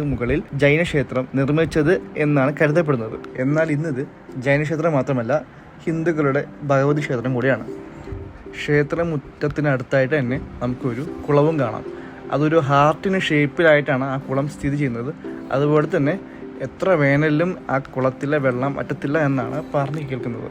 മുകളിൽ ജൈനക്ഷേത്രം നിർമ്മിച്ചത് എന്നാണ് കരുതപ്പെടുന്നത്. എന്നാൽ ഇന്നത് ജൈനക്ഷേത്രം മാത്രമല്ല, ഹിന്ദുക്കളുടെ ഭഗവതി ക്ഷേത്രം കൂടിയാണ്. ക്ഷേത്രമുറ്റത്തിനടുത്തായിട്ട് തന്നെ നമുക്കൊരു കുളവും കാണാം. അതൊരു ഹാർട്ടിന് ഷേപ്പിലായിട്ടാണ് ആ കുളം സ്ഥിതി ചെയ്യുന്നത്. അതുപോലെ തന്നെ എത്ര വേനലിലും ആ കുളത്തിലെ വെള്ളം വറ്റത്തില്ല എന്നാണ് പറഞ്ഞു കേൾക്കുന്നത്.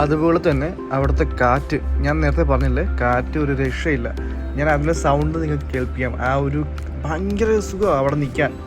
അതുപോലെ തന്നെ അവിടുത്തെ കാറ്റ്, ഞാൻ നേരത്തെ പറഞ്ഞില്ലേ, കാറ്റ് ഒരു രക്ഷയില്ല. ഞാൻ അതിലെ സൗണ്ട് നിങ്ങൾക്ക് കേൾപ്പിക്കാം. ആ ഒരു ഭയങ്കര സുഖമാണ് അവിടെ നിൽക്കാൻ.